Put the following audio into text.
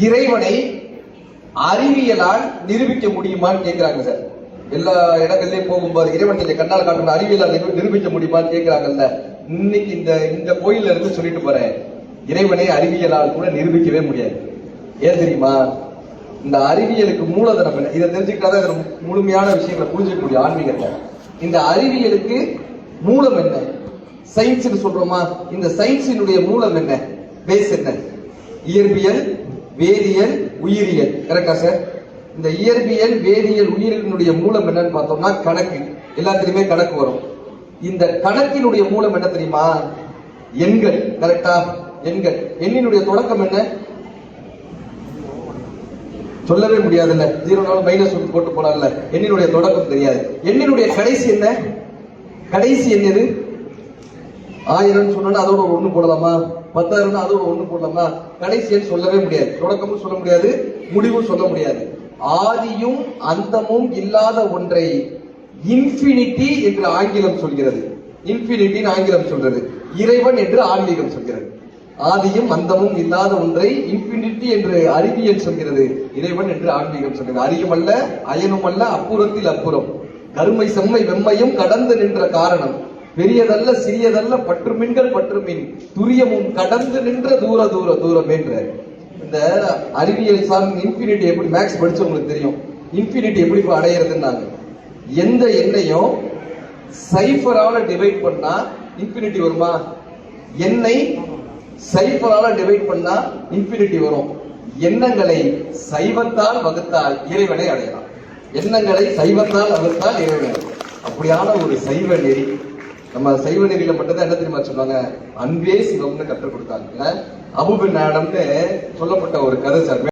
இறைவனை அறிவியலால் நிரூபிக்க முடியுமான்னு கேட்கிறாங்க சார். எல்லா இடங்கள்லயும் போகும்போது இறைவன் நீங்க கண்ணால் காட்டணும் அறிவியலால் நிரூபிக்க முடியுமான்னு கேட்கிறாங்கல்ல. இன்னைக்கு இந்த கோயில்ல இருந்து சொல்லிட்டு போறேன், இறைவனை அறிவியலால் கூட நிரூபிக்கவே முடியாது. ஏன் தெரியுமா? இந்த அறிவியலுக்கு மூலதனம் என்ன? இதை தெரிஞ்சுக்கிட்டாதான் முழுமையான விஷயங்களை புரிஞ்சுக்க முடியும் ஆன்மீகத்தை. இந்த அறிவியலுக்கு மூலம் என்ன? சயின்ஸ் சொல்றோமா? இந்த சயின்ஸினுடைய மூலம் என்ன? பேஸ் என்ன? இயற்பியல், வேதியியல், உயிரியல். கரெக்டா சார்? இந்த இயற்பியல், வேதியியல், உயிரியலினுடைய மூலம் என்னன்னு பார்த்தோம்னா கணக்கு. எல்லாத்திலுமே கணக்கு வரும். இந்த கணக்கினுடைய மூலம் என்ன தெரியுமா? எண்கள். கரெக்டா? எண்கள். எண்ணினுடைய தொடக்கம் என்ன? சொல்லவே முடியாதுல்ல. 0 -1 போட்டு போனால எண்ணினுடைய தொடக்கம் தெரியாது. எண்ணினுடைய கடைசி என்ன? கடைசி எண் எது? 1000 சொன்னா அதோட 1 போடலாமா? 10,000 அதோட 1 போடலாமா? கடைசி எண் சொல்லவே முடியாது. தொடக்கமும் சொல்ல முடியாது, முடிவும் சொல்ல முடியாது. ஆதியும் அந்தமும் இல்லாத ஒன்றை இன்ஃபினிட்டி என்று ஆங்கிலம் சொல்கிறது. இன்ஃபினிட்டின்னு ஆங்கிலம் சொல்றது. இறைவன் என்று ஆன்மீகம் சொல்கிறது. ஆதியும் அந்தமும் இல்லாத ஒன்றை இன்ஃபினிட்டி என்று அறிவியல் சொல்கிறது. இறைவன் என்று ஆன்மீகம் சொல்கிறது. அறியுமல்ல, அயனுமல்ல, அப்புறத்தில் அப்புறம், கருமை செம்மை வெம்மையும் கடந்து நின்ற காரணம், பெரியதல்ல சிறியதல்ல பற்றுமின்கள் பற்றுமின், துரியமும் கடந்து நின்ற தூர தூர தூரம் என்ற இந்த அறிவியல் சார்ந்த இன்ஃபினிட்டி எப்படி மேக்ஸ் படிச்சவங்களுக்கு தெரியும். இன்ஃபினிட்டி எப்படி அடையிறதுன்னாங்க. எந்த எண்ணையும் சைஃபரால டிவைட் பண்ணா இன்ஃபினிட்டி வருமா? எண்ணை சைஃபரால டிவைட் பண்ணா இன்ஃபினிட்டி வரும். எண்ணங்களை சைவத்தால் வகுத்தால் இறைவனை அடையலாம். எண்ணங்களை சைவத்தால் வகுத்தால் இறைவனை. அப்படியான ஒரு சைவ நெறி. நம்ம சைவ நெறியில மட்டும்தான் என்ன தெரியுமா சொல்லுவாங்க? அன்பே சிவம்னு கற்றுக் கொடுத்தாங்க. அபு பின் ஆடம்னு சொல்லப்பட்ட ஒரு கதை சார்.